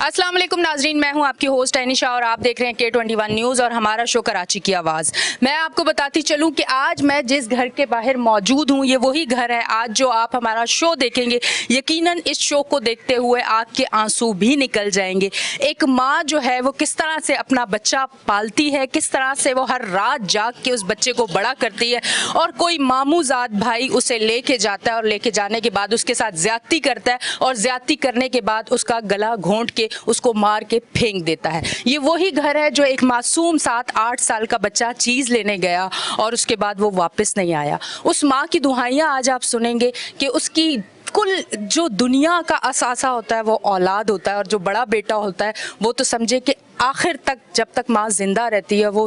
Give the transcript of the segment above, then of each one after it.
अस्सलाम वालेकुम नाजरीन, मैं हूं आपकी होस्ट एनिशा और आप देख रहे हैं K21 न्यूज़ और हमारा शो कराची की आवाज़। मैं आपको बताती चलूं कि आज मैं जिस घर के बाहर मौजूद हूं ये वही घर है आज जो आप हमारा शो देखेंगे। यकीनन इस शो को देखते हुए आपके आंसू भी निकल जाएंगे। एक माँ जो है वो किस तरह से अपना बच्चा पालती है, किस तरह से वो हर रात जाग के उस बच्चे को बड़ा करती है और कोई मामूजात भाई उसे लेके जाता है और लेके जाने के बाद उसके साथ ज्यादती करता है और ज्यादती करने के बाद उसका गला घोंट के उसको मार के फेंक देता है। ये वही घर है जो एक मासूम 7-8 साल का बच्चा चीज लेने गया और उसके बाद वो वापस नहीं आया। उस माँ की दुहाइयाँ आज आप सुनेंगे कि उसकी कुल जो दुनिया का असासा होता है वो औलाद होता है और जो बड़ा बेटा होता है वो तो समझे कि आखिर तक जब तक माँ जिंदा रहती है वो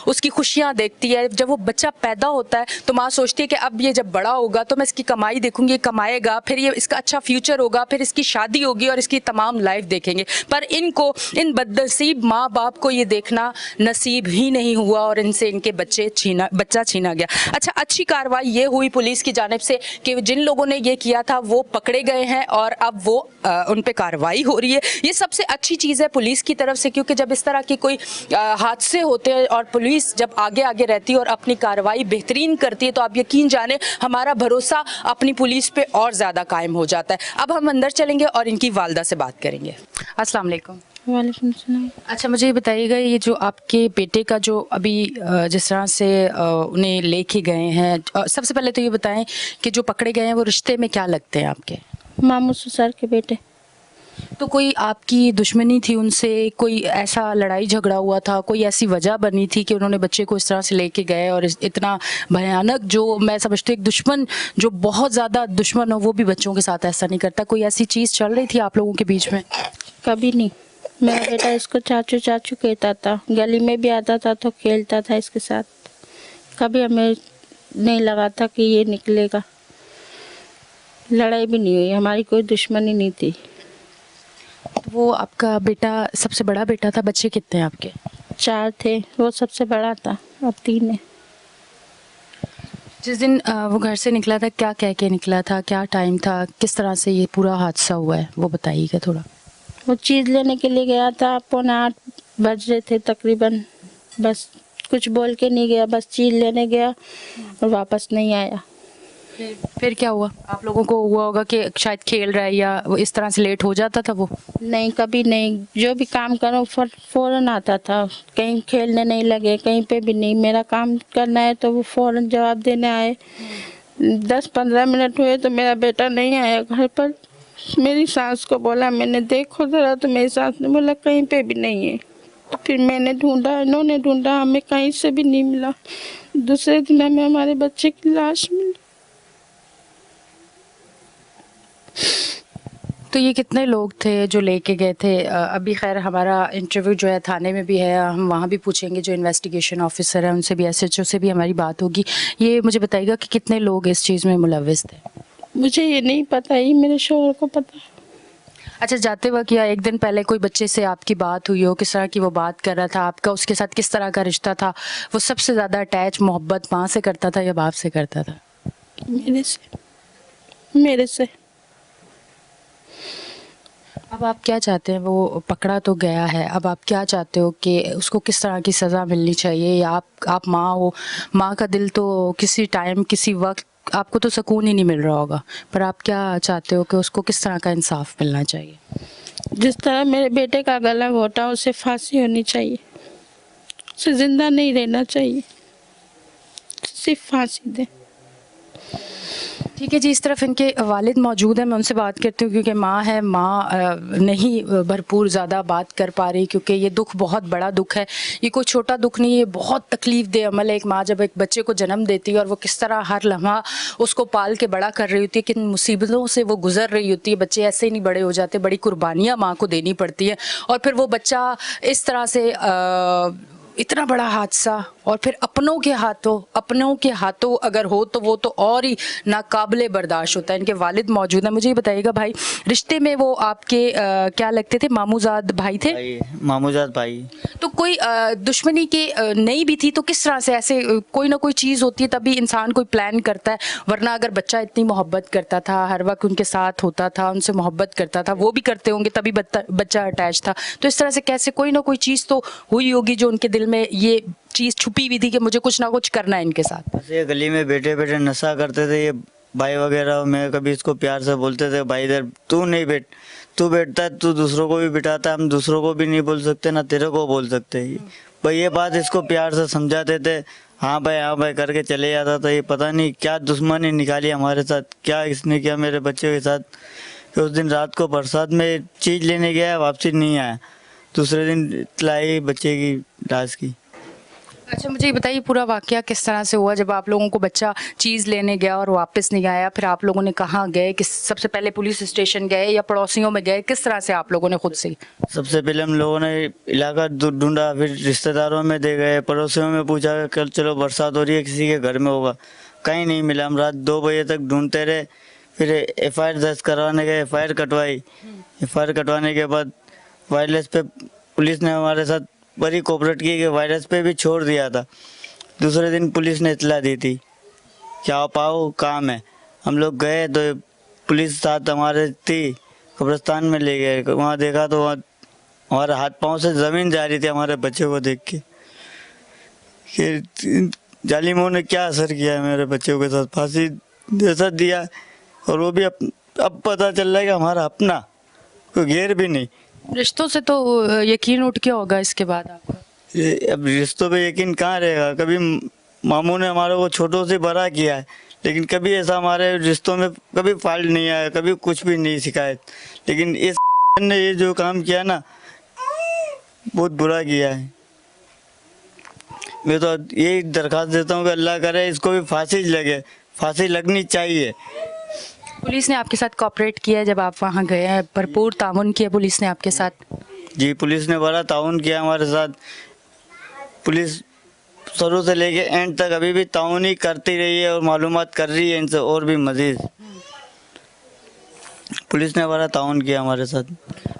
उसकी खुशियाँ देखती है। जब वो बच्चा पैदा होता है तो माँ सोचती है कि अब ये जब बड़ा होगा तो मैं इसकी कमाई देखूंगी, कमाएगा, फिर ये इसका अच्छा फ्यूचर होगा, फिर इसकी शादी होगी और इसकी तमाम लाइफ देखेंगे। पर इन बदनसीब माँ बाप को ये देखना नसीब ही नहीं हुआ और इनसे इनके बच्चा छीना गया। अच्छा, अच्छी कार्रवाई ये हुई पुलिस की जानिब से कि जिन लोगों ने ये किया था वो पकड़े गए हैं और अब वो उन पे कार्रवाई हो रही है। ये सबसे अच्छी चीज़ है पुलिस की तरफ से, क्योंकि जब इस तरह की कोई हादसे होते हैं और पुलिस जब आगे आगे रहती है और अपनी कार्रवाई बेहतरीन करती है तो आप यकीन जाने हमारा भरोसा अपनी पुलिस पे और ज़्यादा कायम हो जाता है। अब हम अंदर चलेंगे और इनकी वालदा से बात करेंगे। अस्सलाम वालेकुम। वालेकुम सलाम। अच्छा, मुझे ये बताइएगा, ये जो आपके बेटे का जो अभी जिस तरह से उन्हें लेके गए हैं, सबसे पहले तो ये बताएं कि जो पकड़े गए हैं वो रिश्ते में क्या लगते हैं आपके? मामू ससुर के बेटे। तो कोई आपकी दुश्मनी थी उनसे, कोई ऐसा लड़ाई झगड़ा हुआ था, कोई ऐसी वजह बनी थी कि उन्होंने बच्चे को इस तरह से लेके गए? और इतना भयानक, जो मैं समझती हूँ एक दुश्मन जो बहुत ज़्यादा दुश्मन हो वो भी बच्चों के साथ ऐसा नहीं करता। कोई ऐसी चीज़ चल रही थी आप लोगों के बीच में? कभी नहीं। मेरा बेटा इसको चाचू चाचू कहता था, गली में भी आता था तो खेलता था इसके साथ। कभी हमें नहीं लगा था कि ये निकलेगा। लड़ाई भी नहीं हुई, हमारी कोई दुश्मनी नहीं थी। वो आपका बेटा सबसे बड़ा बेटा था? बच्चे कितने हैं आपके? 4 थे, वो सबसे बड़ा था, अब 3 है। जिस दिन वो घर से निकला था क्या कह के निकला था, क्या टाइम था, किस तरह से ये पूरा हादसा हुआ है वो बताइएगा थोड़ा। वो चीज़ लेने के लिए गया था, 7:45 बज रहे थे तकरीबन। बस कुछ बोल के नहीं गया, बस चीज़ लेने गया और वापस नहीं आया। फिर क्या हुआ? आप लोगों को हुआ होगा कि शायद खेल रहा है या वो इस तरह से लेट हो जाता था? वो नहीं, कभी नहीं। जो भी काम करो फौरन आता था। कहीं खेलने नहीं लगे, कहीं पे भी नहीं। मेरा काम करना है तो वो फौरन जवाब देने आए। 10-15 मिनट हुए तो मेरा बेटा नहीं आया घर पर। मेरी सास को बोला, मैंने देखो ज़रा, तो मेरी सास ने बोला कहीं पे भी नहीं है। तो फिर मैंने ढूंढा, इन्होंने ढूंढा, हमें कहीं से भी नहीं मिला। दूसरे दिन हमें हमारे बच्चे की लाश मिली। तो ये कितने लोग थे जो लेके गए थे? अभी खैर हमारा इंटरव्यू जो है थाने में भी है, हम वहाँ भी पूछेंगे, जो इन्वेस्टिगेशन ऑफिसर है उनसे भी, SHO से भी हमारी बात होगी। ये मुझे बताइएगा कि कितने लोग इस चीज़ में मुलव्विस थे? मुझे ये नहीं पता, ये मेरे शोहर को पता। अच्छा, जाते वक्त या एक दिन पहले कोई बच्चे से आपकी बात हुई हो, किस तरह की वो बात कर रहा था, आपका उसके साथ किस तरह का रिश्ता था? वो सबसे ज़्यादा अटैच मोहब्बत माँ से करता था या बाप से करता था? मेरे से। अब आप क्या चाहते हैं? वो पकड़ा तो गया है, अब आप क्या चाहते हो कि उसको किस तरह की सज़ा मिलनी चाहिए? या आप माँ हो, माँ का दिल तो किसी टाइम किसी वक्त आपको तो सुकून ही नहीं मिल रहा होगा, पर आप क्या चाहते हो कि उसको किस तरह का इंसाफ मिलना चाहिए? जिस तरह मेरे बेटे का गला घोटा, उसे फांसी होनी चाहिए। उसे जिंदा नहीं रहना चाहिए, सिर्फ फांसी दे। ठीक है जी, इस तरफ इनके वालिद मौजूद हैं, मैं उनसे बात करती हूँ क्योंकि माँ है, माँ नहीं भरपूर ज़्यादा बात कर पा रही क्योंकि ये दुख बहुत बड़ा दुख है। ये कोई छोटा दुख नहीं है, बहुत तकलीफ दे अमल है। एक माँ जब एक बच्चे को जन्म देती है और वो किस तरह हर लम्हा उसको पाल के बड़ा कर रही होती है, किन मुसीबतों से वो गुजर रही होती है। बच्चे ऐसे ही नहीं बड़े हो जाते, बड़ी कुर्बानियाँ माँ को देनी पड़ती हैं और फिर वो बच्चा इस तरह से इतना बड़ा हादसा और फिर अपनों के हाथों अगर हो तो वो तो और ही नाकाबिले बर्दाश्त होता है। इनके वालिद मौजूद हैं। मुझे ये बताइएगा भाई, रिश्ते में वो आपके क्या लगते थे, मामूजाद भाई थे? भाई, मामूजात भाई। तो कोई दुश्मनी की नहीं भी थी तो किस तरह से, ऐसे कोई ना कोई चीज़ होती है तभी इंसान कोई प्लान करता है, वरना अगर बच्चा इतनी मोहब्बत करता था, हर वक्त उनके साथ होता था, उनसे मोहब्बत करता था, वो भी करते होंगे तभी बच्चा अटैच था, तो इस तरह से कैसे, कोई ना कोई चीज़ तो हुई होगी जो उनके दिल में ये चीज़ छुपी हुई थी कि मुझे कुछ ना कुछ करना है इनके साथ। ऐसे गली में बैठे बैठे नशा करते थे ये भाई वगैरह। मैं कभी इसको प्यार से बोलते थे, भाई इधर तू नहीं बैठ, तू बैठता है तू दूसरों को भी बिठाता है, हम दूसरों को भी नहीं बोल सकते ना तेरे को बोल सकते। भाई ये बात इसको प्यार से समझाते थे, हाँ भाई करके चले जाता था। ये पता नहीं क्या दुश्मनी निकाली हमारे साथ, क्या इसने किया मेरे बच्चे के साथ कि उस दिन रात को बरसात में चीज़ लेने गया, वापसी नहीं आया। दूसरे दिन लाई बच्चे की लाश की। अच्छा मुझे ये बताइए पूरा वाकया किस तरह से हुआ, जब आप लोगों को बच्चा चीज़ लेने गया और वापस नहीं आया, फिर आप लोगों ने कहाँ गए, किस, सबसे पहले पुलिस स्टेशन गए या पड़ोसियों में गए, किस तरह से आप लोगों ने खुद से? सबसे पहले हम लोगों ने इलाका ढूंढा, फिर रिश्तेदारों में दे गए, पड़ोसियों में पूछा कि कल चलो बरसात हो रही है किसी के घर में होगा, कहीं नहीं मिला। हम रात 2 बजे तक ढूंढते रहे, फिर एफआईआर दर्ज करवाने गए, एफआईआर कटवाई। एफआईआर कटवाने के बाद वायरलेस पे पुलिस ने हमारे साथ बड़ी कोऑपरेट की कि वायरस पे भी छोड़ दिया था। दूसरे दिन पुलिस ने इतला दी थी कि आप आओ काम है। हम लोग गए तो पुलिस साथ हमारे थी, कब्रिस्तान में ले गए। वहाँ देखा तो वहाँ हमारे हाथ पांव से ज़मीन जा रही थी हमारे बच्चे को देख के कि जालिमों ने क्या असर किया है मेरे बच्चों के साथ, फांसी जैसा दिया। और वो भी अब पता चल रहा है कि हमारा अपना, कोई गैर भी नहीं। रिश्तों से तो यकीन उठ गया होगा इसके बाद आपको? अब रिश्तों पे यकीन कहाँ रहेगा। कभी मामू ने हमारे को छोटों से बड़ा किया है, लेकिन कभी ऐसा हमारे रिश्तों में कभी फॉल्ट नहीं आया, कभी कुछ भी नहीं शिकायत। लेकिन इस ने ये जो काम किया ना, बहुत बुरा किया है। मैं तो यही दरखास्त देता हूँ कि अल्लाह करे इसको भी फांसी लगे, फांसी लगनी चाहिए। पुलिस ने आपके साथ कोऑपरेट किया है जब आप वहाँ गए हैं, भरपूर ताउन किया पुलिस ने आपके साथ? जी, पुलिस ने बड़ा ताउन किया हमारे साथ। पुलिस शुरू से लेके एंड तक अभी भी ताउन ही करती रही है और मालूमात कर रही है इनसे और भी मजीद। पुलिस ने बड़ा ताउन किया हमारे साथ।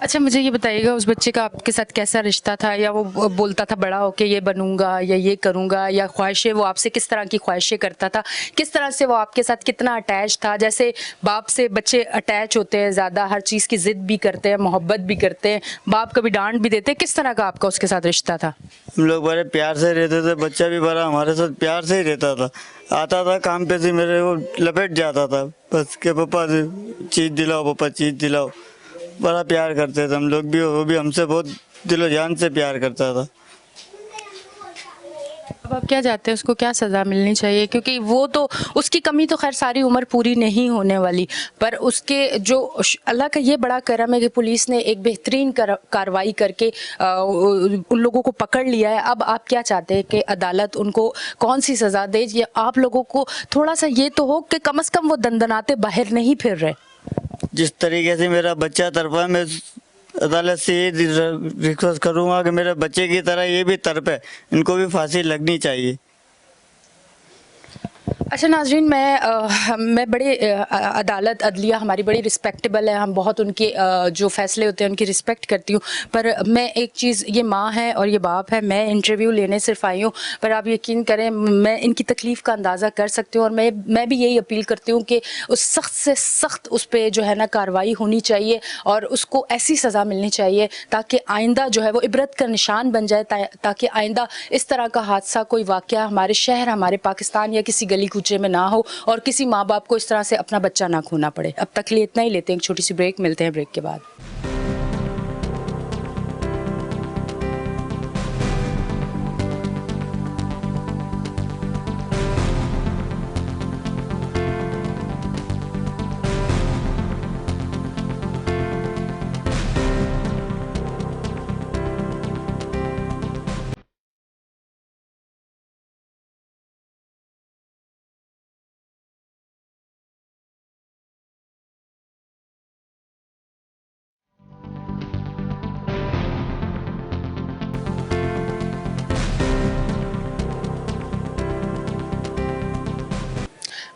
अच्छा मुझे ये बताइएगा, उस बच्चे का आपके साथ कैसा रिश्ता था, या वो बोलता था बड़ा होके ये बनूंगा या ये करूंगा, या ख्वाहिशें, वो आपसे किस तरह की ख्वाहिशें करता था, किस तरह से वो आपके साथ कितना अटैच था? जैसे बाप से बच्चे अटैच होते हैं ज़्यादा, हर चीज़ की ज़िद भी करते हैं, मोहब्बत भी करते हैं, बाप कभी डांट भी देते हैं, किस तरह का आपका उसके साथ रिश्ता था? हम लोग बड़े प्यार से रहते थे, बच्चा भी बड़ा हमारे साथ प्यार से ही रहता था। आता था काम पे से मेरे को लपेट जाता था बस के पापा चीज़ दिलाओ, पापा चीज़ दिलाओ। बड़ा प्यार करते थे हम लोग भी, वो भी हमसे बहुत दिलो जान से प्यार करता था। अब आप क्या चाहते हैं, उसको क्या सज़ा मिलनी चाहिए? क्योंकि वो तो, उसकी कमी तो खैर सारी उम्र पूरी नहीं होने वाली, पर उसके जो अल्लाह का ये बड़ा करम है कि पुलिस ने एक बेहतरीन कार्रवाई करके उन लोगों को पकड़ लिया है। अब आप क्या चाहते हैं कि अदालत उनको कौन सी सज़ा दे, या आप लोगों को थोड़ा सा ये तो हो कि कम से कम वो दंदनाते बाहर नहीं फिर रहे? जिस तरीके से मेरा बच्चा तड़पा, मैं अदालत से ये रिक्वेस्ट करूँगा कि मेरे बच्चे की तरह ये भी तड़पे, इनको भी फांसी लगनी चाहिए। अच्छा नाज़रीन, मैं बड़े अदालत अदलिया हमारी बड़ी रिस्पेक्टेबल है, हम बहुत उनके जो फ़ैसले होते हैं उनकी रिस्पेक्ट करती हूँ, पर मैं एक चीज़, ये माँ है और ये बाप है, मैं इंटरव्यू लेने सिर्फ आई हूँ, पर आप यकीन करें मैं इनकी तकलीफ़ का अंदाज़ा कर सकती हूँ, और मैं भी यही अपील करती हूँ कि उस सख्त से सख्त उस पर जो है ना कार्रवाई होनी चाहिए, और उसको ऐसी सज़ा मिलनी चाहिए ताकि आइंदा जो है वो इबरत का निशान बन जाए, ताकि आइंदा इस तरह का हादसा, कोई वाक़या हमारे शहर, हमारे पाकिस्तान या किसी गली कूचे में ना हो, और किसी माँ बाप को इस तरह से अपना बच्चा ना खोना पड़े। अब तक के लिए इतना ही, लेते हैं एक छोटी सी ब्रेक, मिलते हैं ब्रेक के बाद।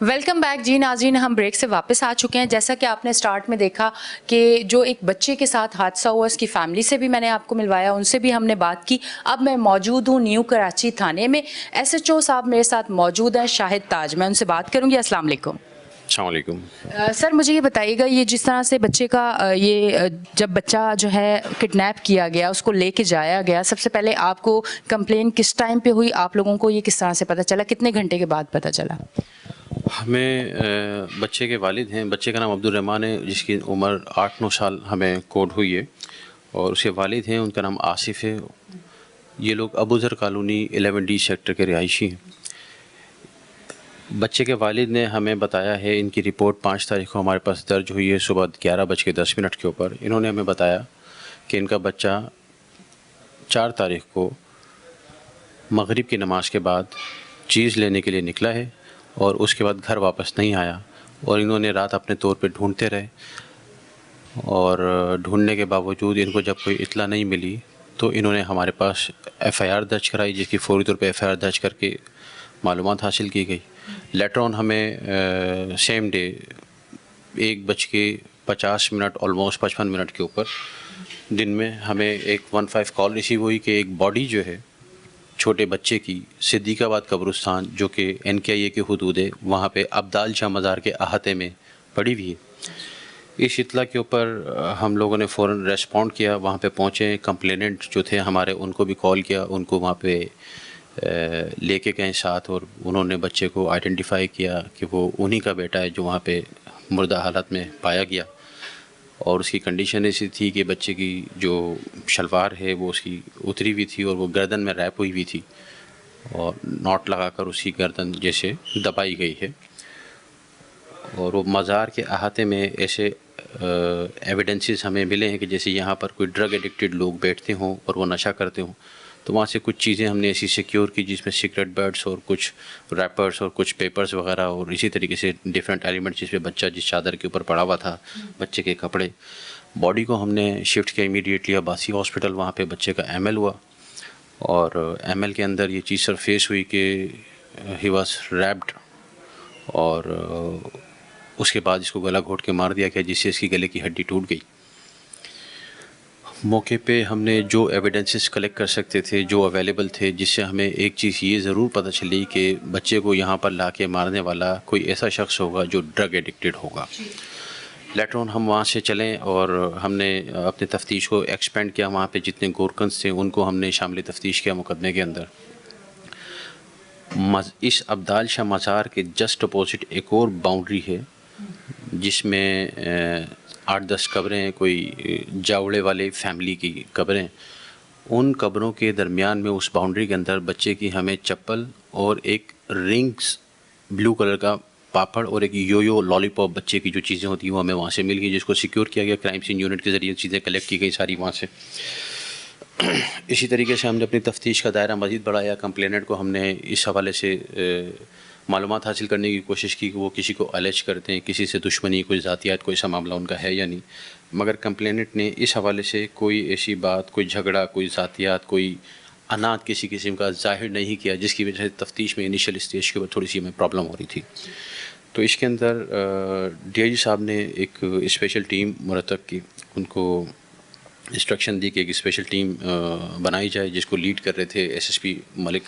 वेलकम बैक जी नाज़रीन, हम ब्रेक से वापस आ चुके हैं। जैसा कि आपने स्टार्ट में देखा कि जो एक बच्चे के साथ हादसा हुआ, उसकी फैमिली से भी मैंने आपको मिलवाया, उनसे भी हमने बात की। अब मैं मौजूद हूँ न्यू कराची थाने में। SHO साहब मेरे साथ मौजूद हैं, शाहिद ताज। मैं उनसे बात करूँगी। अस्सलाम वालेकुम। अस्सलामुअलैकुम। सर, मुझे ये बताइएगा, ये जिस तरह से बच्चे का जब बच्चा जो है किडनैप किया गया, उसको लेके जाया गया, सबसे पहले आपको कंप्लेन किस टाइम पे हुई? आप लोगों को ये किस तरह से पता चला? कितने घंटे के बाद पता चला? हमें बच्चे के वालिद हैं, बच्चे का नाम अब्दुल रहमान है, जिसकी उम्र 8-9 साल हमें कोड हुई है, और उसके वालिद हैं, उनका नाम आसिफ है। ये लोग अबूज़र कॉलोनी 11D सेक्टर के रिहायशी हैं। बच्चे के वालिद ने हमें बताया है, इनकी रिपोर्ट 5 तारीख को हमारे पास दर्ज हुई है सुबह 11:10 के ऊपर। इन्होंने हमें बताया कि इनका बच्चा 4 तारीख को मगरिब की नमाज़ के बाद चीज़ लेने के लिए निकला है और उसके बाद घर वापस नहीं आया, और इन्होंने रात अपने तौर पे ढूंढते रहे, और ढूंढने के बावजूद इनको जब कोई इत्ला नहीं मिली तो इन्होंने हमारे पास FIR दर्ज कराई, जिसकी फौरी तौर पे FIR दर्ज करके मालूमात हासिल की गई। लेटर ऑन हमें सेम डे 1:50 ऑलमोस्ट 55 मिनट के ऊपर दिन में हमें एक 15 कॉल रिसीव हुई कि एक बॉडी जो है छोटे बच्चे की सिद्दीकाबाद कब्रिस्तान, जो कि NKIA के हुदूद है, वहाँ पे अब्दाल शाह मज़ार के अहाते में पड़ी हुई है। इस इत्ला के ऊपर हम लोगों ने फ़ौरन रेस्पॉन्ड किया, वहाँ पे पहुँचे। कंप्लेनेंट जो थे हमारे, उनको भी कॉल किया, उनको वहाँ पे लेके गए साथ, और उन्होंने बच्चे को आइडेंटिफाई किया कि वो उन्हीं का बेटा है जो वहाँ पे मुर्दा हालत में पाया गया। और उसकी कंडीशन ऐसी थी कि बच्चे की जो शलवार है वो उसकी उतरी हुई थी और वो गर्दन में रैप हुई हुई थी, और नॉट लगाकर उसकी गर्दन जैसे दबाई गई है। और वो मज़ार के अहाते में ऐसे एविडेंसेस हमें मिले हैं कि जैसे यहाँ पर कोई ड्रग एडिक्टेड लोग बैठते हों और वो नशा करते हों। तो वहाँ से कुछ चीज़ें हमने ऐसी सिक्योर की, जिसमें सिगरेट बर्ड्स और कुछ रैपर्स और कुछ पेपर्स वगैरह, और इसी तरीके से डिफरेंट एलिमेंट, जिस पे बच्चा जिस चादर के ऊपर पड़ा हुआ था, बच्चे के कपड़े। बॉडी को हमने शिफ्ट किया इमीडिएटली अब्बासी हॉस्पिटल। वहाँ पे बच्चे का ML हुआ, और ML के अंदर ये चीज़ सरफेस हुई कि ही वाज रैप्ड, और उसके बाद इसको गला घोट के मार दिया गया, जिससे इसकी गले की हड्डी टूट गई। मौके पे हमने जो एविडेंसेस कलेक्ट कर सकते थे, जो अवेलेबल थे, जिससे हमें एक चीज़ ये ज़रूर पता चली कि बच्चे को यहाँ पर ला के मारने वाला कोई ऐसा शख्स होगा जो ड्रग एडिक्टेड होगा। लेटर ऑन हम वहाँ से चलें और हमने अपने तफ्तीश को एक्सपेंड किया। वहाँ पे जितने गोरकन्स थे उनको हमने शामिल तफ्तीश किया मुकदमे के अंदर। इस अब्दाल शाह मज़ार के जस्ट अपोजिट एक और बाउंड्री है, जिसमें 8-10 कब्रें हैं, कोई जावड़े वाले फैमिली की कब्रें। उन कब्रों के दरमियान में उस बाउंड्री के अंदर बच्चे की हमें चप्पल और एक रिंग्स ब्लू कलर का पापड़ और एक यो लॉलीपॉप बच्चे की जो चीज़ें होती हैं वो हमें वहाँ से मिल गई, जिसको सिक्योर किया गया। क्राइम सीन यूनिट के ज़रिए चीज़ें कलेक्ट की गई सारी वहाँ से। इसी तरीके से हमने अपनी तफ्तीश का दायरा मज़ीद बढ़ाया। कंप्लेनेंट को हमने इस हवाले से मालूमात हासिल करने की कोशिश की कि वो किसी को अलेज करते हैं, किसी से दुश्मनी, कोई ज़ातियात, कोई सा मामला उनका है या नहीं। मगर कंप्लेनेंट ने इस हवाले से कोई ऐसी बात, कोई झगड़ा, कोई ज़ातियात, कोई अनाथ किसी किस्म का ज़ाहिर नहीं किया, जिसकी वजह से तफ्तीश में इनिशियल स्टेज के ऊपर थोड़ी सी हमें प्रॉब्लम हो रही थी। तो इसके अंदर DIG साहब ने एक स्पेशल टीम मुरतब की, उनको इंस्ट्रक्शन दी कि एक स्पेशल टीम बनाई जाए, जिसको लीड कर रहे थे SSP मलिक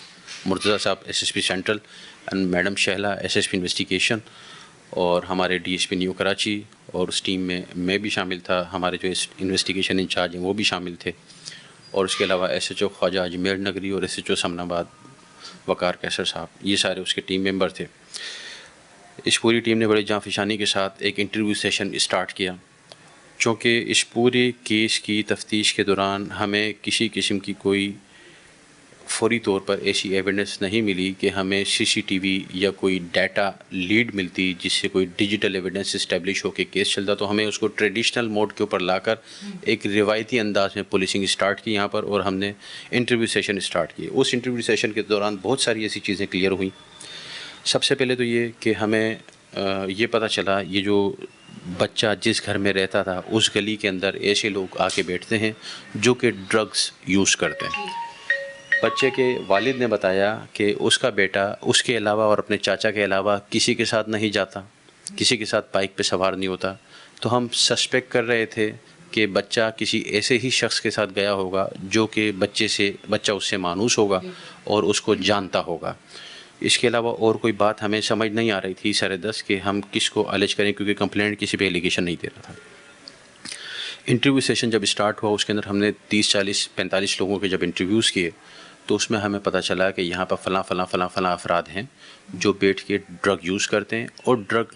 मुर्तज़ा साहब SSP central, and madam Shahla SSP investigation, और हमारे DSP न्यू कराची। और उस टीम में मैं भी शामिल था, हमारे जो इन्वेस्टिगेशन इंचार्ज हैं वो भी शामिल थे, और उसके अलावा SHO ख्वाजा अजमेर नगरी और SHO समनाबाद वकार कैसर साहब, ये सारे उसके टीम मेंबर थे। इस पूरी टीम ने बड़ी जाँफिशानी के साथ एक इंटरव्यू सेशन स्टार्ट किया, चूँकि इस पूरे केस की तफ्तीश के दौरान हमें किसी किस्म की कोई फौरी तौर पर ऐसी एविडेंस नहीं मिली कि हमें CCTV या कोई डाटा लीड मिलती जिससे कोई डिजिटल एविडेंस इस्टेब्लिश हो के केस चलता। तो हमें उसको ट्रेडिशनल मोड के ऊपर लाकर एक रिवायती अंदाज में पुलिसिंग स्टार्ट की यहाँ पर, और हमने इंटरव्यू सेशन स्टार्ट किए। उस इंटरव्यू सेशन के दौरान बहुत सारी ऐसी चीज़ें क्लियर हुई। सबसे पहले तो ये कि हमें ये पता चला, ये जो बच्चा जिस घर में रहता था उस गली के अंदर ऐसे लोग आके बैठते हैं जो कि ड्रग्स यूज़ करते हैं। بچے کے والد نے بتایا کہ اس کا بیٹا اس کے علاوہ اور اپنے چاچا کے علاوہ کسی کے ساتھ نہیں جاتا، کسی کے ساتھ بائک پہ سوار نہیں ہوتا. تو ہم سسپیکٹ کر رہے تھے کہ بچہ کسی ایسے ہی شخص کے ساتھ گیا ہوگا جو کہ بچہ اس سے مانوس ہوگا اور اس کو جانتا ہوگا. اس کے علاوہ اور کوئی بات ہمیں سمجھ نہیں آ رہی تھی سر دست کہ ہم کس کو الج کریں، کیونکہ کمپلینٹ کسی پہ ایلیگیشن نہیں دے رہا تھا. انٹرویو سیشن جب اسٹارٹ ہوا اس کے اندر ہم نے 30 40 45 لوگوں کے جب انٹرویوز کیے تو اس میں ہمیں پتہ چلا کہ یہاں پر فلاں افراد ہیں جو بیٹھ کے ڈرگ یوز کرتے ہیں اور ڈرگ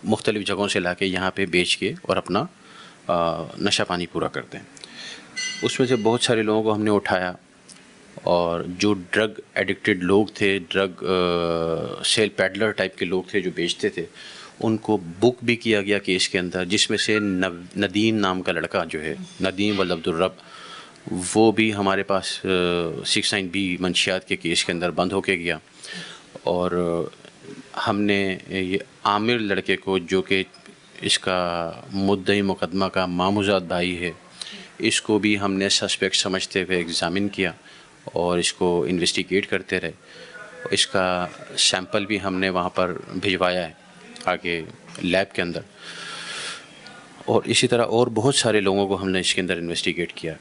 مختلف جگہوں سے لا کے یہاں پہ بیچ کے اور اپنا نشہ پانی پورا کرتے ہیں. اس میں سے بہت سارے لوگوں کو ہم نے اٹھایا اور جو ڈرگ ایڈکٹڈ لوگ تھے، ڈرگ سیل پیڈلر ٹائپ کے لوگ تھے جو بیچتے تھے، ان کو بک بھی کیا گیا کیس کے اندر، جس میں سے ندیم نام کا لڑکا جو ہے، ندیم ولد عبدالرب، وہ بھی ہمارے پاس 69B منشیات کے کیس کے اندر بند ہو کے گیا. اور ہم نے یہ عامر لڑکے کو جو کہ اس کا مدعی مقدمہ کا ماموزاد بھائی ہے، اس کو بھی ہم نے سسپیکٹ سمجھتے ہوئے ایگزامن کیا اور اس کو انویسٹیگیٹ کرتے رہے. اس کا سیمپل بھی ہم نے وہاں پر بھجوایا ہے آگے لیب کے اندر. اور اسی طرح اور بہت سارے لوگوں کو ہم نے اس کے اندر انویسٹیگیٹ کیا.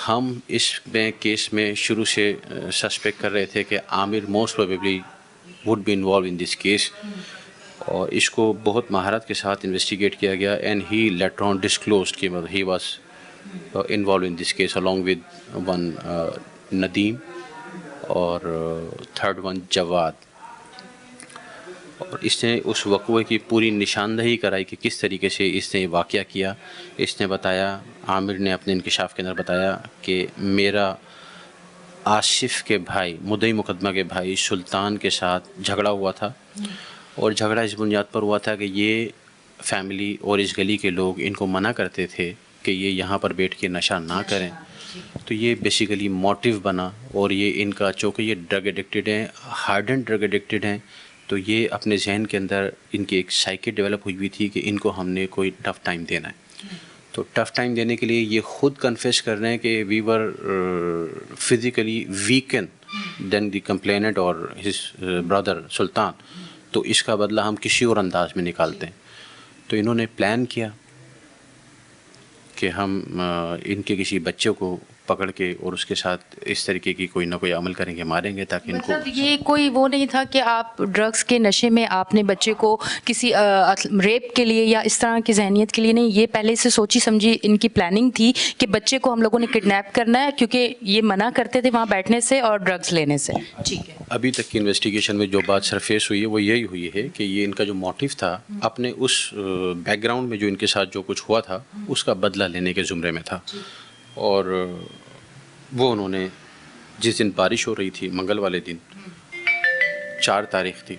ہم اس میں کیس میں شروع سے سسپیکٹ کر رہے تھے کہ Aamir most probably would be involved in this case, اور اس کو بہت مہارت کے ساتھ انویسٹیگیٹ کیا گیا. And he later on disclosed کہ he was involved in this case along with one Nadeem اور تھرڈ ون جواد. اور اس نے اس وقوع کی پوری نشاندہی کرائی کہ کس طریقے سے اس نے یہ واقعہ کیا. اس نے بتایا، عامر نے اپنے انکشاف کے اندر بتایا کہ میرا آصف کے بھائی، مدعی مقدمہ کے بھائی سلطان کے ساتھ جھگڑا ہوا تھا، اور جھگڑا اس بنیاد پر ہوا تھا کہ یہ فیملی اور اس گلی کے لوگ ان کو منع کرتے تھے کہ یہ یہاں پر بیٹھ کے نشہ نہ کریں. تو یہ بیسیکلی موٹیو بنا، اور یہ ان کا چونکہ یہ ڈرگ ایڈکٹڈ ہیں، ہارڈنڈ ڈرگ ایڈکٹڈ ہیں، تو یہ اپنے ذہن کے اندر ان کی ایک سائیکی ڈیولپ ہوئی تھی کہ ان کو ہم نے کوئی ٹف ٹائم دینا ہے. تو ٹف ٹائم دینے کے لیے یہ خود کنفیس کر رہے ہیں کہ وی ور فزیکلی ویکن دین دی کمپلیننٹ اور ہز برادر سلطان، تو اس کا بدلہ ہم کسی اور انداز میں نکالتے ہیں. تو انہوں نے پلان کیا کہ ہم ان کے کسی بچے کو پکڑ کے اور اس کے ساتھ اس طریقے کی کوئی نہ کوئی عمل کریں گے، ماریں گے تاکہ ان کو. مطلب یہ کوئی وہ نہیں تھا کہ آپ ڈرگس کے نشے میں آپ نے بچے کو کسی ریپ کے لیے یا اس طرح کی ذہنیت کے لیے نہیں، یہ پہلے سے سوچی سمجھی ان کی پلاننگ تھی کہ بچے کو ہم لوگوں نے کڈنیپ کرنا ہے، کیونکہ یہ منع کرتے تھے وہاں بیٹھنے سے اور ڈرگس لینے سے. ٹھیک ہے. ابھی تک کی انویسٹیگیشن میں جو بات سرفیس ہوئی ہے وہ یہی ہوئی ہے کہ یہ ان کا جو موٹیو تھا اپنے اس بیک گراؤنڈ میں جو ان کے ساتھ جو کچھ ہوا تھا اس کا بدلہ لینے کے زمرے میں تھا. اور وہ انہوں نے جس دن بارش ہو رہی تھی، منگل والے دن 4 تاریخ تھی،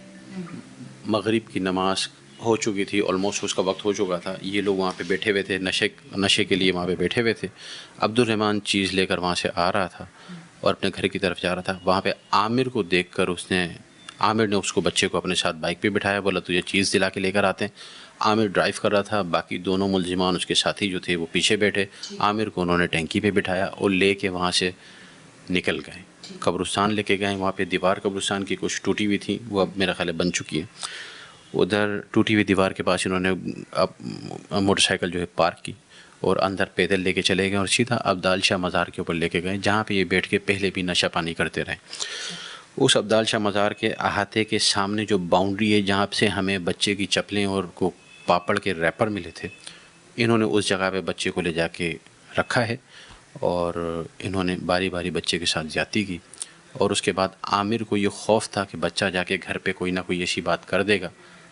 مغرب کی نماز ہو چکی تھی، آلموسٹ اس کا وقت ہو چکا تھا. یہ لوگ وہاں پہ بیٹھے ہوئے تھے، نشے کے لیے وہاں پہ بیٹھے ہوئے تھے. عبد الرحمن چیز لے کر وہاں سے آ رہا تھا اور اپنے گھر کی طرف جا رہا تھا. وہاں پہ عامر کو دیکھ کر عامر نے اس کو بچے کو اپنے ساتھ بائک پہ بٹھایا، بولا تجھے چیز دلا کے لے کر آتے ہیں. عامر ڈرائیو کر رہا تھا، باقی دونوں ملزمان اس کے ساتھی جو تھے وہ پیچھے بیٹھے. عامر کو انہوں نے ٹینکی پہ بٹھایا اور لے کے وہاں سے نکل گئے. قبرستان لے کے گئے. وہاں پہ دیوار قبرستان کی کچھ ٹوٹی ہوئی تھی، وہ اب میرا خیال ہے بن چکی ہے. ادھر ٹوٹی ہوئی دیوار کے پاس انہوں نے موٹر سائیکل جو ہے پارک کی اور اندر پیدل لے کے چلے گئے اور سیدھا عبدال شاہ مزار کے اوپر لے کے گئے، جہاں پہ یہ بیٹھ کے پہلے بھی نشہ پانی کرتے رہے. اس عبدال شاہ مزار کے احاطے کے سامنے جو باؤنڈری ہے جہاں سے ہمیں بچے کی چپلیں اور کو پاپڑ کے ریپر ملے تھے، انہوں نے اس جگہ پہ بچے کو لے جا کے رکھا ہے اور انہوں نے باری باری بچے کے ساتھ زیادتی کی. اور اس کے بعد عامر کو یہ خوف تھا کہ بچہ جا کے گھر پہ کوئی نہ کوئی ایسی بات کر دے گا،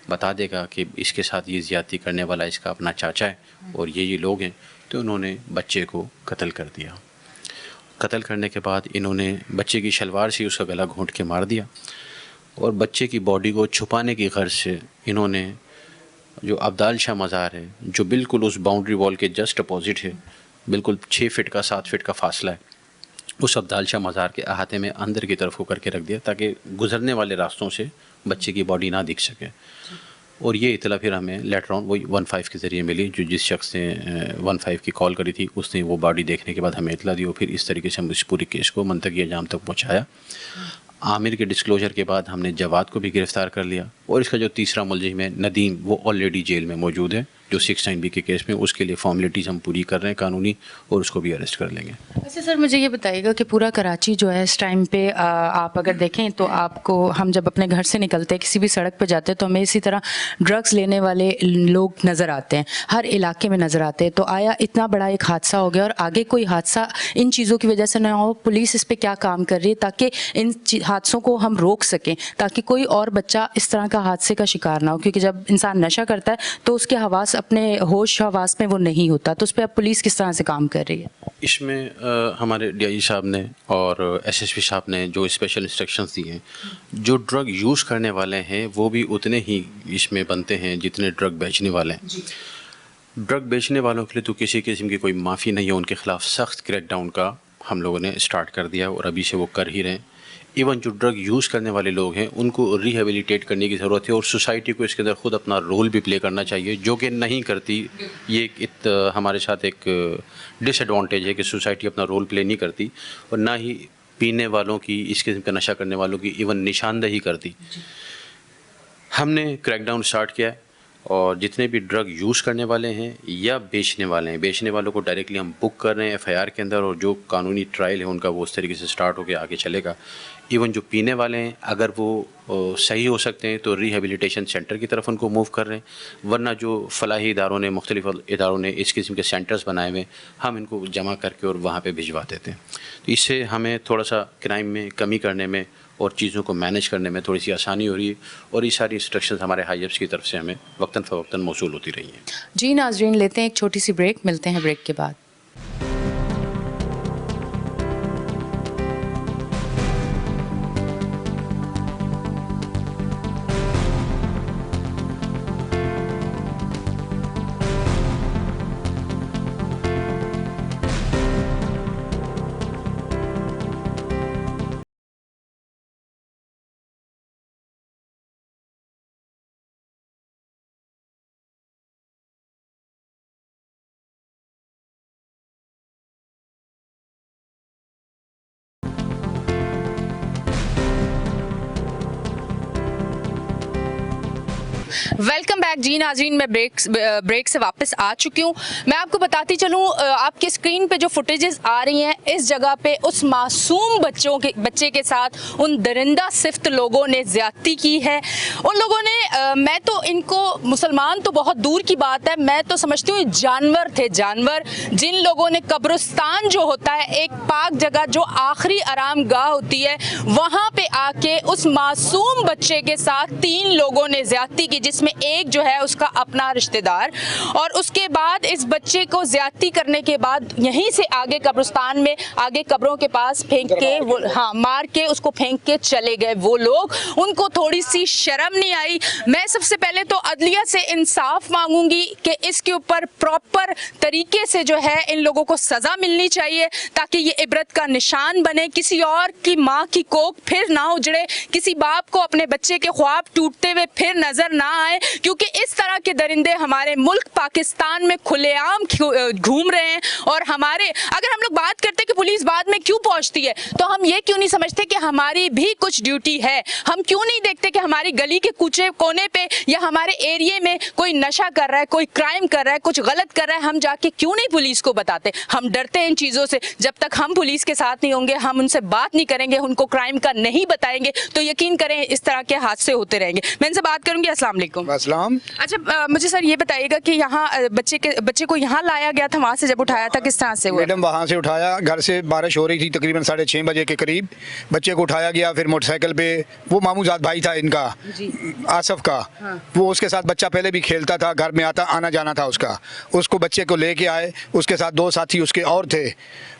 بتا دے گا کہ اس کے ساتھ یہ زیادتی کرنے والا اس کا اپنا چاچا ہے اور یہ لوگ ہیں. تو انہوں نے بچے کو قتل کر دیا. قتل کرنے کے بعد انہوں نے بچے کی شلوار سے اس کا گلا گھونٹ کے مار دیا، اور بچے کی باڈی کو چھپانے کی غرض سے انہوں نے جو عبدال شاہ مزار ہے، جو بالکل اس باؤنڈری وال کے جسٹ اپوزٹ ہے، بالکل 6 فٹ کا 7 فٹ کا فاصلہ ہے، اس عبدال شاہ مزار کے احاطے میں اندر کی طرف ہو کر کے رکھ دیا تاکہ گزرنے والے راستوں سے بچے کی باڈی نہ دکھ سکے. اور یہ اطلاع پھر ہمیں لیٹر آن وہی 15 کے ذریعے ملی، جو جس شخص نے 15 کی کال کری تھی اس نے وہ باڈی دیکھنے کے بعد ہمیں اطلاع دی، اور پھر اس طریقے سے ہم اس پوری کیس کو منطقی انجام تک پہنچایا۔ عامر کے ڈسکلوجر کے بعد ہم نے جواد کو بھی گرفتار کر لیا، اور اس کا جو تیسرا ملزم ہے ندیم، وہ آلریڈی جیل میں موجود ہے، جو 69B کے کیس میں، اس کے لیے فارمیلٹیز ہم پوری کر رہے ہیں قانونی، اور اس کو بھی اریسٹ کر لیں گے۔ اچھا سر، مجھے یہ بتائیے گا کہ پورا کراچی جو ہے اس ٹائم پہ آپ اگر دیکھیں تو آپ کو، ہم جب اپنے گھر سے نکلتے ہیں کسی بھی سڑک پہ جاتے ہیں تو ہمیں اسی طرح ڈرگس لینے والے لوگ نظر آتے ہیں، ہر علاقے میں نظر آتے ہیں، تو آیا اتنا بڑا ایک حادثہ ہو گیا اور آگے کوئی حادثہ ان چیزوں کی وجہ سے نہ ہو؟ پولیس اس پہ کیا کام کر رہی ہے تاکہ ان حادثوں کو ہم روک سکیں، تاکہ کوئی اور بچہ اس طرح کا حادثے کا شکار نہ ہو؟ کیونکہ جب انسان نشہ کرتا ہے تو اس کے حواس، اپنے ہوش حواس میں وہ نہیں ہوتا، تو اس پہ اب پولیس کس طرح سے کام کر رہی ہے؟ اس میں ہمارے ڈی آئی جی صاحب نے اور ایس ایس پی صاحب نے جو اسپیشل انسٹرکشنز دی ہیں، جو ڈرگ یوز کرنے والے ہیں وہ بھی اتنے ہی اس میں بنتے ہیں جتنے ڈرگ بیچنے والے ہیں۔ ڈرگ بیچنے والوں کے لیے تو کسی قسم کی کوئی معافی نہیں ہے، ان کے خلاف سخت کریک ڈاؤن کا ہم لوگوں نے اسٹارٹ کر دیا، اور ابھی سے وہ کر ہی رہے ہیں۔ ایون جو ڈرگ یوز کرنے والے لوگ ہیں ان کو ریہیبلیٹیٹ کرنے کی ضرورت ہے، اور سوسائٹی کو اس کے اندر خود اپنا رول بھی پلے کرنا چاہیے، جو کہ نہیں کرتی۔ یہ ہمارے ساتھ ایک ڈس ایڈوانٹیج ہے کہ سوسائٹی اپنا رول پلے نہیں کرتی، اور نہ ہی پینے والوں کی، اس قسم کا نشہ کرنے والوں کی ایون نشاندہی کرتی۔ ہم نے کریک ڈاؤن اسٹارٹ کیا ہے، اور جتنے بھی ڈرگ یوز کرنے والے ہیں یا بیچنے والے ہیں، بیچنے والوں کو ڈائریکٹلی ہم بک کر رہے ہیں ایف آئی آر کے اندر، اور جو قانونی ٹرائل ہے ان کا وہ اس طریقے سے اسٹارٹ ہو کے آگے چلے گا۔ ایون جو پینے والے ہیں اگر وہ صحیح ہو سکتے ہیں تو ریہیبلیٹیشن سینٹر کی طرف ان کو موو کر رہے ہیں، ورنہ جو فلاحی اداروں نے، مختلف اداروں نے اس قسم کے سینٹرز بنائے ہوئے ہیں، ہم ان کو جمع کر کے اور وہاں پہ بھجوا دیتے ہیں۔ تو اس سے ہمیں تھوڑا سا کرائم میں کمی کرنے میں اور چیزوں کو مینیج کرنے میں تھوڑی سی آسانی ہو رہی ہے، اور یہ ساری انسٹرکشنز ہمارے ہائی ایپس کی طرف سے ہمیں وقتاً فوقتاً موصول ہوتی رہی ہیں۔ جی ناظرین، لیتے ہیں ایک چھوٹی سی بریک، ملتے ہیں بریک کے بعد۔ ویلکم بیک جی ناظرین، میں بریک سے واپس آ چکی ہوں۔ میں آپ کو بتاتی چلوں، آپ کے اسکرین پہ جو فوٹیجز آ رہی ہیں، اس جگہ پہ اس معصوم بچے کے ساتھ ان درندہ صفت لوگوں نے زیادتی کی ہے۔ ان لوگوں نے، میں تو ان کو، مسلمان تو بہت دور کی بات ہے، میں تو سمجھتی ہوں جانور تھے، جانور، جن لوگوں نے قبرستان جو ہوتا ہے، ایک پاک جگہ جو آخری آرام گاہ ہوتی ہے، وہاں پہ آ کے اس معصوم بچے کے ساتھ 3 لوگوں نے زیادتی کی، جس میں ایک جو ہے اس کا اپنا رشتہ دار، اور اس کے بعد اس بچے کو زیادتی کرنے کے بعد یہیں سے آگے قبرستان میں آگے قبروں کے پاس پھینک کے، مار کے اس کو پھینک کے چلے گئے وہ لوگ۔ ان کو تھوڑی سی شرم نہیں آئی؟ میں سب سے پہلے تو عدلیہ سے انصاف مانگوں گی کہ اس کے اوپر پراپر طریقے سے جو ہے ان لوگوں کو سزا ملنی چاہیے، تاکہ یہ عبرت کا نشان بنے، کسی اور کی ماں کی کوکھ پھر نہ اجڑے، کسی باپ کو اپنے بچے کے خواب ٹوٹتے ہوئے پھر نظر نہ آئے، کیونکہ اس طرح کے درندے ہمارے ملک پاکستان میں کھلے عام گھوم رہے ہیں۔ اور ہمارے، اگر ہم لوگ بات کرتے ہیں کہ پولیس بعد میں کیوں پہنچتی ہے، تو ہم یہ کیوں نہیں سمجھتے کہ ہماری بھی کچھ ڈیوٹی ہے؟ ہم کیوں نہیں دیکھتے کہ ہماری گلی کے کوچے کونے پہ یا ہمارے ایریے میں کوئی نشہ کر رہا ہے، کوئی کرائم کر رہا ہے، کچھ غلط کر رہا ہے، ہم جا کے کیوں نہیں پولیس کو بتاتے؟ ہم ڈرتے ہیں ان چیزوں سے۔ جب تک ہم پولیس کے ساتھ نہیں ہوں گے، ہم ان سے بات نہیں کریں گے، ان کو کرائم کا نہیں بتائیں گے، تو یقین کریں اس طرح کے حادثے ہوتے رہیں گے۔ میں ان سے بات کروں گی۔ السلام علیکم۔ السلام۔ اچھا، مجھے سر یہ بتائیے گا کہ یہاں بچے کو یہاں لایا گیا تھا، وہاں سے جب اٹھایا تھا کس طرح سے ہوا؟ میڈم وہاں سے اٹھایا، گھر سے بارش ہو رہی تھی، تقریباً 6:30 بجے کے قریب بچے کو اٹھایا گیا، پھر موٹر سائیکل پہ، وہ ماموں زاد بھائی تھا ان کا، آصف کا، وہ اس کے ساتھ بچہ پہلے بھی کھیلتا تھا، گھر میں آنا جانا تھا اس کو بچے کو لے کے آئے، اس کے ساتھ 2 ساتھی اس کے اور تھے،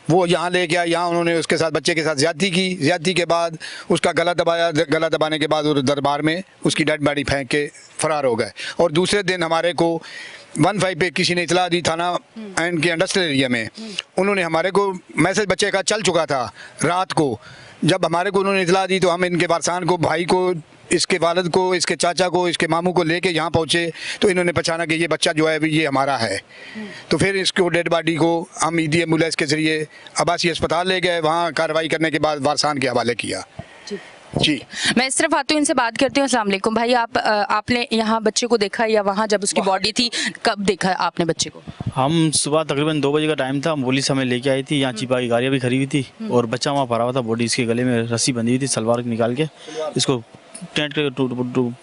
وہ یہاں لے کے آئے، یہاں انہوں نے اس کے ساتھ بچے کے ساتھ زیادتی کی، زیادتی کے بعد اس کا گلا دبایا، گلا دبانے کے بعد دربار میں اس کی ڈیڈ باڈی پھینک کے فرار ہو گئے۔ اور دوسرے دن ہمارے کو 15 پہ کسی نے اطلاع دی، تھانہ اینڈ کے انڈسٹریل ایریا میں، انہوں نے ہمارے کو میسج بچے کا چل چکا تھا رات کو، جب ہمارے کو انہوں نے اطلاع دی تو ہم ان کے وارثان کو، بھائی کو इसके वालिद को, इसके चाचा को, इसके मामू को लेके यहाँ पहुँचे तो इन्होंने पहचाना कि ये बच्चा जो है ये हमारा है। तो फिर इसको डेड बॉडी को हम ईडी एम्बुलेंस के ज़रिए आबासी अस्पताल ले गए, वहाँ कार्रवाई करने के बाद वारसान के हवाले किया। जी, मैं इस तरफ आती हूँ, इनसे बात करती हूँ। अस्सलाम वालेकुम भाई, आपने यहाँ बच्चे को देखा या वहाँ जब उसकी बॉडी थी कब देखा आपने बच्चे को? हम सुबह तकरीबन 2 बजे का टाइम था, पुलिस हमें लेके आई थी, यहाँ चिपा की गाड़ियाँ भी खड़ी हुई थी और बच्चा वहाँ पड़ा हुआ था, बॉडी इसके गले में रस्सी बंधी हुई थी, सलवार निकाल के इसको टेंट के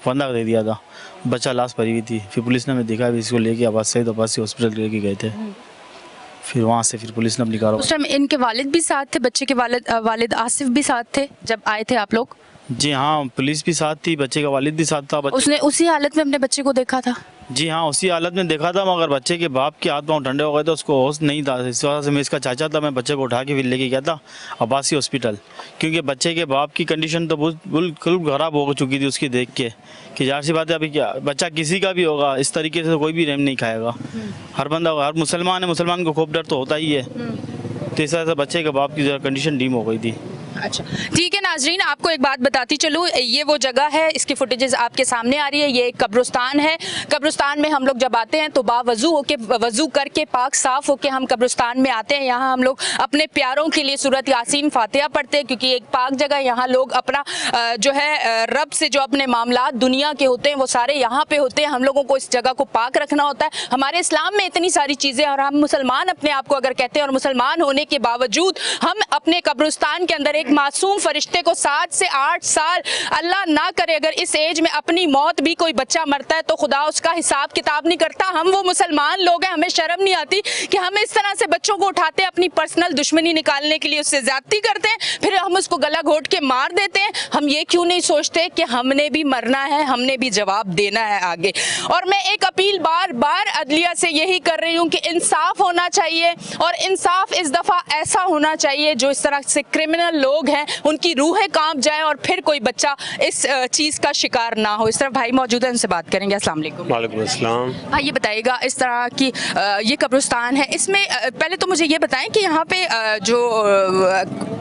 फंदा दे दिया था, बच्चा लाश पड़ी हुई थी। फिर पुलिस ने हमें देखा, इसको लेके आबासी हॉस्पिटल लेके गए थे। फिर वहाँ से फिर पुलिस ने अपनी कार्रवाई। उस टाइम इनके वालिद भी साथ थे, बच्चे के वालिद आसिफ भी साथ थे जब आए थे आप लोग? जी हाँ, पुलिस भी साथ थी, बच्चे का वालिद भी साथ था। उसने उसी हालत में अपने बच्चे को देखा था? जी हाँ, उसी हालत में देखा था, मगर बच्चे के बाप के हाथ पाँव ठंडे हो गए थे, उसको होश नहीं था। इस वजह से मैं इसका चाचा था, मैं बच्चे को उठा के फिर लेके गया था आबासी हॉस्पिटल, क्योंकि बच्चे के बाप की कंडीशन तो बिल्कुल ख़राब हो चुकी थी उसकी देख के, कि ज़ाहिर सी बात है अभी क्या बच्चा किसी का भी होगा इस तरीके से कोई भी रहम नहीं खाएगा। हर बंदा, हर मुसलमान है, मुसलमान को खूब डर तो होता ही है। तो इस वजह से बच्चे के बाप की कंडीशन डीम हो गई थी। अच्छा ठीक है नाजरीन, आपको एक बात बताती चलूँ, ये वो जगह है, इसकी फुटेजेस आपके सामने आ रही है। ये एक कब्रिस्तान है। कब्रिस्तान में हम लोग जब आते हैं तो बावजू होके, वजू करके, पाक साफ होके हम कब्रिस्तान में आते हैं। यहाँ हम लोग अपने प्यारों के लिए सूरत यासीन फातिहा पढ़ते हैं, क्योंकि एक पाक जगह, यहाँ लोग अपना जो है रब से जो अपने मामलात दुनिया के होते हैं वो सारे यहाँ पे होते हैं। हम लोगों को इस जगह को पाक रखना होता है। हमारे इस्लाम में इतनी सारी चीज़ें, और हम मुसलमान अपने आप को अगर कहते हैं, और मुसलमान होने के बावजूद हम अपने कब्रिस्तान के अंदर एक मासूम फरिश्ते को 7 से 8 साल, अल्लाह ना करे अगर इस एज में अपनी मौत भी कोई बच्चा मरता है तो खुदा उसका हिसाब किताब नहीं करता। हम वो मुसलमान लोग हैं, हमें शर्म नहीं आती कि हम इस तरह से बच्चों को उठाते हैं, अपनी पर्सनल दुश्मनी निकालने के लिए उससे ज्यादती करते हैं, फिर हम उसको गला घोट के मार देते हैं। हम ये क्यों नहीं सोचते कि हमने भी मरना है, हमने भी जवाब देना है आगे। और मैं एक अपील बार बार अदलिया से यही कर रही हूँ कि इंसाफ होना चाहिए, और इंसाफ इस दफ़ा ऐसा होना चाहिए जो इस तरह से क्रिमिनल लोग हैं उनकी रूहें कांप जाए और फिर कोई बच्चा इस चीज़ का शिकार ना हो। इस तरफ भाई मौजूद है, उनसे बात करेंगे। अस्सलाम वालेकुम। वालेकुम अस्सलाम। भाई ये बताइएगा, इस तरह की ये कब्रिस्तान है, इसमें पहले तो मुझे ये बताएं कि यहाँ पे जो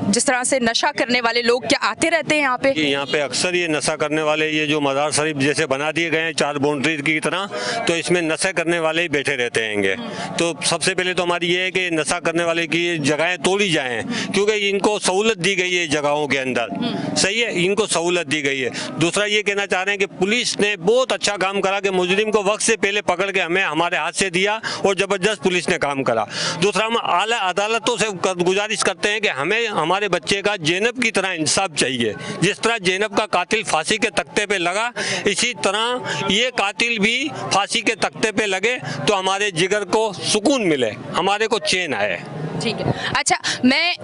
जिस तरह से नशा करने वाले लोग क्या आते रहते हैं यहाँ पे? यहाँ पे अक्सर ये नशा करने वाले, ये जो मज़ार शरीफ जैसे बना दिए गए हैं 4 बाउंड्री की तरह, तो इसमें नशा करने वाले ही बैठे रहते हैंगे। तो सबसे पहले तो हमारी ये है कि नशा करने वाले की जगहें तोड़ी जाएं, क्योंकि इनको सहूलत दी गई है जगहों के अंदर, सही है, इनको सहूलत दी गई है। दूसरा ये कहना चाह रहे हैं कि पुलिस ने बहुत अच्छा काम करा कि मुजरिम को वक्त से पहले पकड़ के हमें हमारे हाथ से दिया, और ज़बरदस्त पुलिस ने काम करा। दूसरा, हम आला अदालतों से गुजारिश करते हैं कि हमें हमारे बच्चे का ज़ैनब की तरह इंसाफ चाहिए। जिस तरह ज़ैनब का कातिल फांसी के तख्ते पे लगा, इसी तरह ये कातिल भी फांसी के तख्ते पे लगे तो हमारे जिगर को सुकून मिले, हमारे को चैन आए। ठीक है। अच्छा, मैं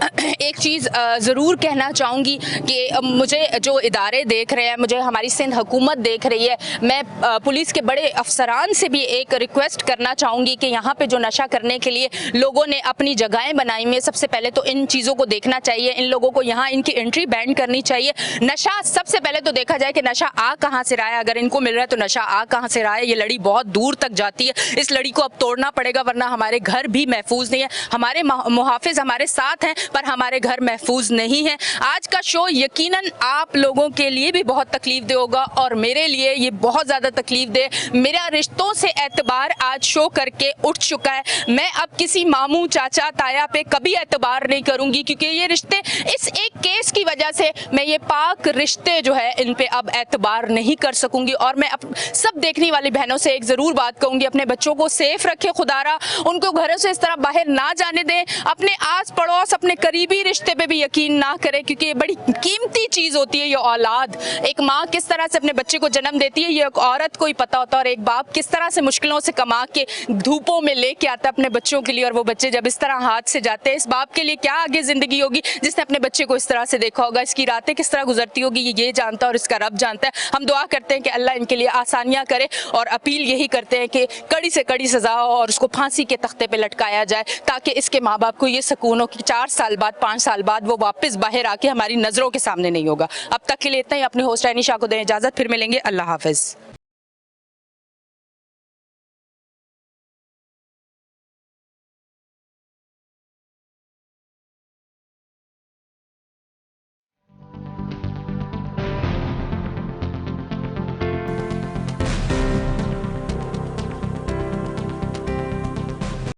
एक चीज़ ज़रूर कहना चाहूँगी कि मुझे जो इदारे देख रहे हैं, मुझे हमारी सिंध हुकूमत देख रही है, मैं पुलिस के बड़े अफसरान से भी एक रिक्वेस्ट करना चाहूँगी कि यहाँ पे जो नशा करने के लिए लोगों ने अपनी जगहें बनाई हुई हैं, सबसे पहले तो इन चीज़ों को देखना चाहिए, इन लोगों को यहाँ इनकी एंट्री बैन करनी चाहिए। नशा सबसे पहले तो देखा जाए कि नशा आ कहाँ से रहा है, अगर इनको मिल रहा है तो नशा आ कहाँ से रहा है। ये लड़ी बहुत दूर तक जाती है, इस लड़ी को अब तोड़ना पड़ेगा, वरना हमारे घर भी महफूज नहीं है। हमारे मुहाफिज हमारे साथ हैं पर हमारे घर महफूज नहीं है। आज का शो यकीनन आप लोगों के लिए भी बहुत तकलीफ दे होगा, और मेरे लिए ये बहुत ज़्यादा तकलीफ दे। मेरा रिश्तों से एतबार आज शो करके उठ चुका है। मैं अब किसी मामू, चाचा, ताया पे कभी एतबार नहीं करूंगी, क्योंकि ये रिश्ते, इस एक केस की वजह से मैं ये पाक रिश्ते जो है इन पे अब एतबार नहीं कर सकूंगी। और मैं सब देखने वाली बहनों से एक ज़रूर बात कहूँगी, अपने बच्चों को सेफ रखें खुदारा, उनको घरों से इस तरह बाहर ना जाने दें, अपने आस पड़ोस, अपने करीबी रिश्ते पे भी यकीन ना करें, क्योंकि ये बड़ी कीमती चीज़ होती है। ये औलाद, एक माँ किस तरह से अपने बच्चे को जन्म देती है ये एक औरत को ही पता होता है, और एक बाप किस तरह से मुश्किलों से कमा के धूपों में लेके आता है अपने बच्चों के लिए, और वो बच्चे जब इस तरह हाथ से जाते हैं, इस बाप के लिए क्या आगे ज़िंदगी होगी जिसने अपने बच्चे को इस तरह से देखा होगा, इसकी रातें किस तरह गुजरती होगी ये जानता है और इसका रब जानता है। हम दुआ करते हैं कि अल्लाह इनके लिए आसानियाँ करे, और अपील यही करते हैं कि कड़ी से कड़ी सज़ा हो और उसको फांसी के तख्ते पे लटकाया जाए, ताकि इसके माँ बाप को ये सुकून हो कि 4 साल बाद, 5 साल बाद वो वापस बाहर आके हमारी नज़रों के सामने नहीं होगा। अब तक के लिए इतना ही। अपने होस्ट एनी शाह को दें इजाज़त, फिर मिलेंगे। अल्लाह हाफ़िज़।